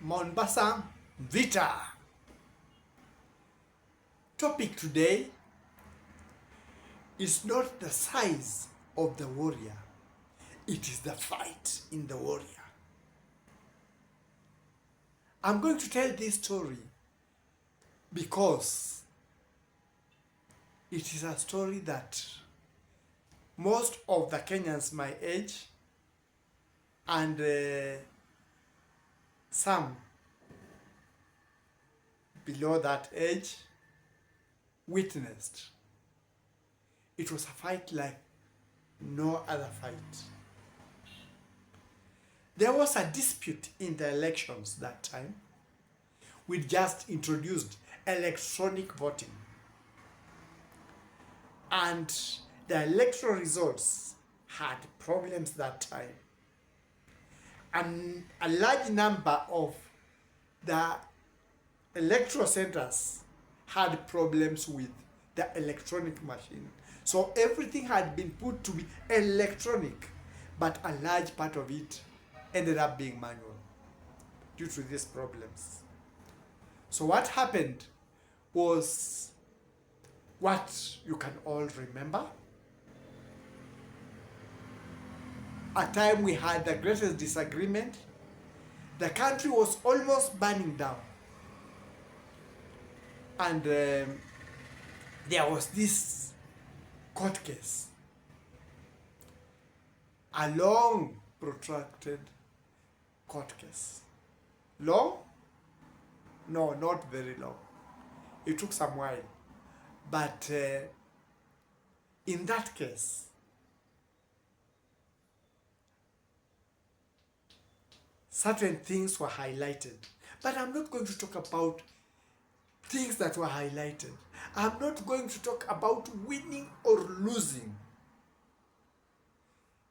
Monbasa, Mvita. Topic today is not the size of the warrior, it is the fight in the warrior. I'm going to tell this story because it is a story that most of the Kenyans my age and some below that age witnessed. It was a fight like no other fight. There was a dispute in the elections that time. We just introduced electronic voting. And the electoral results had problems that time. And a large number of the electoral centers had problems with the electronic machine. So everything had been put to be electronic, but a large part of it ended up being manual due to these problems. So what happened was what you can all remember. A time we had the greatest disagreement. The country was almost burning down. And there was this court case. A long, protracted court case. Long? No, not very long. It took some while. But in that case, certain things were highlighted. But I'm not going to talk about things that were highlighted. I'm not going to talk about winning or losing.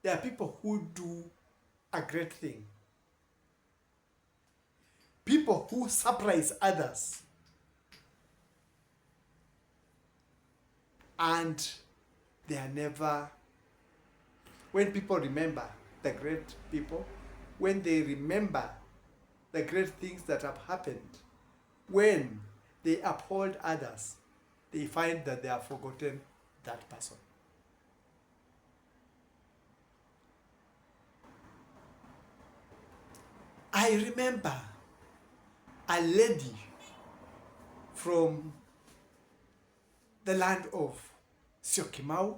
There are people who do a great thing. People who surprise others. And they are never, when people remember the great people, when they remember the great things that have happened, when they uphold others, they find that they have forgotten that person. I remember a lady from the land of Syokimau,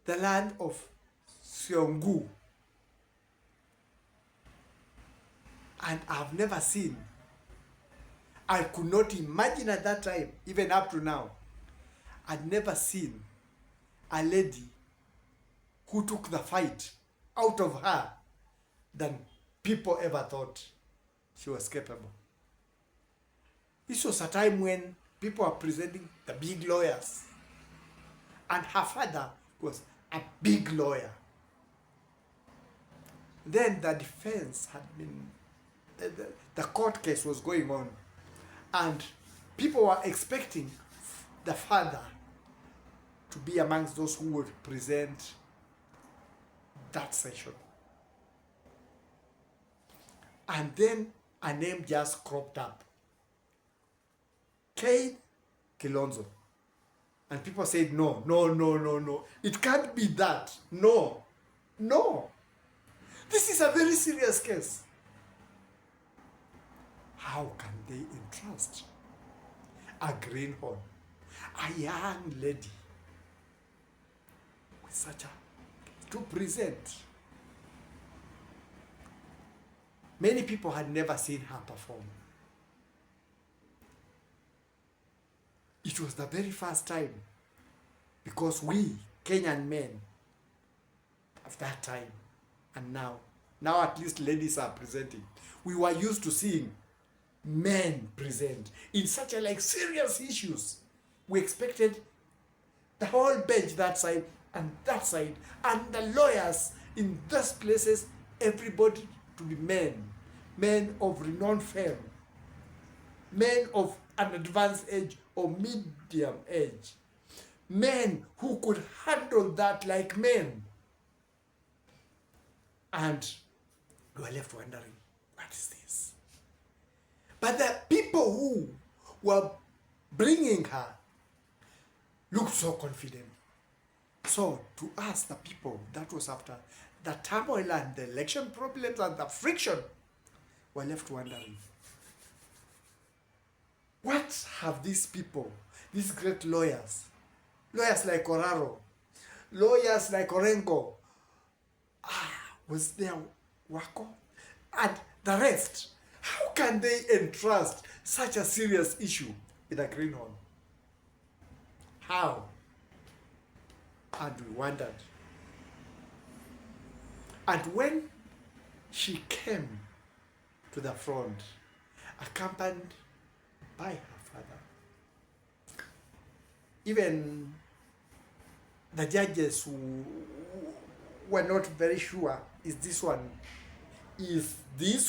the land of Siongu, and I've never seen, I could not imagine at that time, even up to now, I'd never seen a lady who took the fight out of her than people ever thought she was capable. This was a time when people were presenting the big lawyers, and her father was a big lawyer. Then the defense had been, the court case was going on, and people were expecting the father to be amongst those who would present that session. And then a name just cropped up. Kate Kilonzo. And people said, no. It can't be that. No. This is a very serious case. How can they entrust a greenhorn, a young lady, with such a, to present? Many people had never seen her perform. It was the very first time, because we, Kenyan men, of that time, and now at least ladies are presenting. We were used to seeing men present in such a like serious issues. We expected the whole bench that side, and the lawyers in those places, everybody to be men of renowned fame, men of an advanced age or medium age, men who could handle that like men. And we were left wondering, why what is this? But the people who were bringing her looked so confident. So to us, the people, that was after the turmoil and the election problems and the friction, were left wondering, what have these people, these great lawyers like Oraro, lawyers like Orengo, was there Wako, and the rest, how can they entrust such a serious issue with a greenhorn? How? And we wondered. And when she came to the front, accompanied by her father, even the judges who were not very sure, is this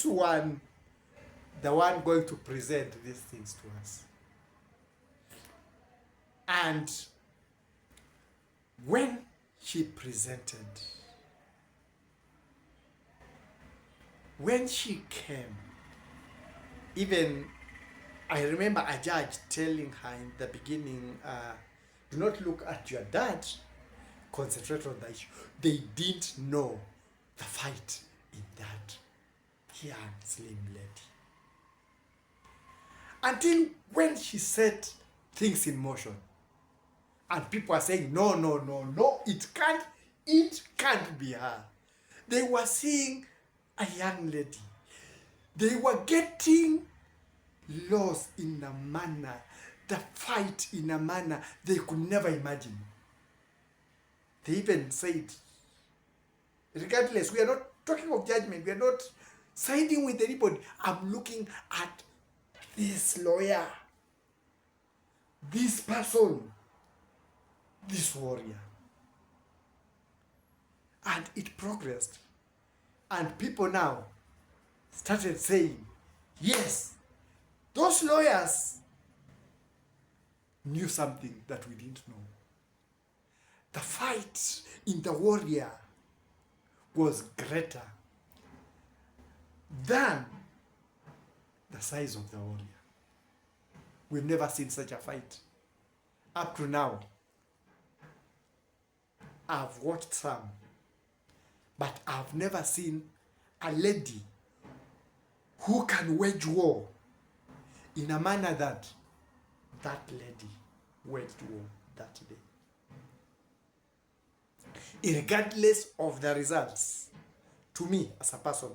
one the one going to present these things to us? And when she presented, when she came, even I remember a judge telling her in the beginning, do not look at your dad, concentrate on the issue. They didn't know the fight in that young, slim lady. Until when she set things in motion, and people are saying, no, it can't be her. They were seeing a young lady. They were getting lost in a manner, the fight in a manner they could never imagine. They even said, regardless, we are not talking of judgment, we are not siding with anybody. I'm looking at this lawyer, this person, this warrior. And it progressed. And people now started saying, yes, those lawyers knew something that we didn't know. The fight in the warrior was greater than the size of the warrior. We've never seen such a fight. Up to now, I've watched some, but I've never seen a lady who can wage war in a manner that that lady waged war that day. Regardless of the results, to me as a person,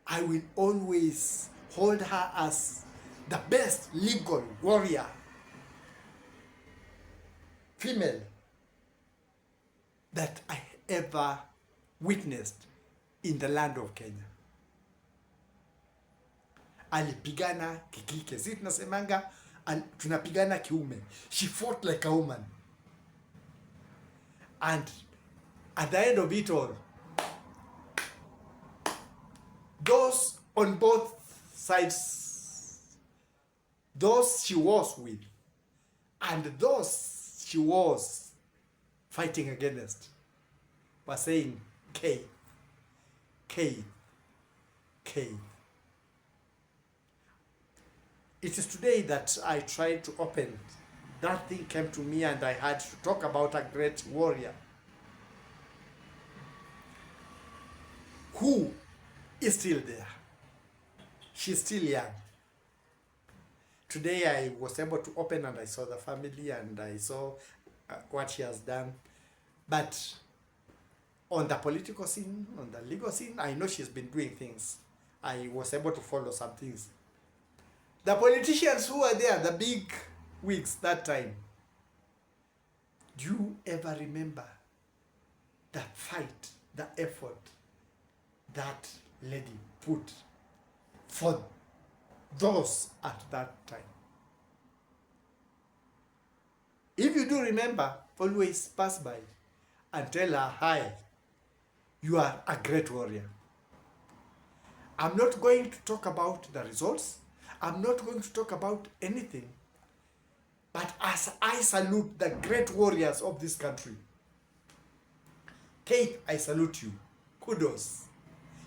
I will always hold her as the best legal warrior, female, that I ever witnessed in the land of Kenya. Alipigana kikike. Sisi tunasemanga tunapigana kiume. She fought like a woman. And at the end of it all, those on both sides, those she was with, and those she was fighting against, were saying, Kate. It is today that I tried to open. That thing came to me and I had to talk about a great warrior who is still there. She's still young. Today I was able to open and I saw the family and I saw what she has done. But on the political scene, on the legal scene, I know she's been doing things. I was able to follow some things. The politicians who were there, the big wigs that time, do you ever remember the fight, the effort that lady put for those at that time? If you do remember, always pass by and tell her, hi, you are a great warrior. I'm not going to talk about the results. I'm not going to talk about anything. But as I salute the great warriors of this country, Kate, I salute you. Kudos.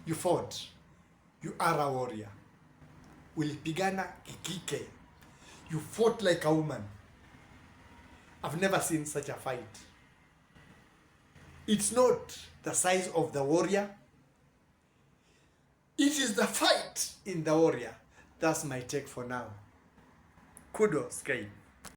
You fought. You are a warrior. Ulipigana kikike. You fought like a woman. I've never seen such a fight. It's not the size of the warrior. It is the fight in the warrior. That's my take for now. Kudos, Kate.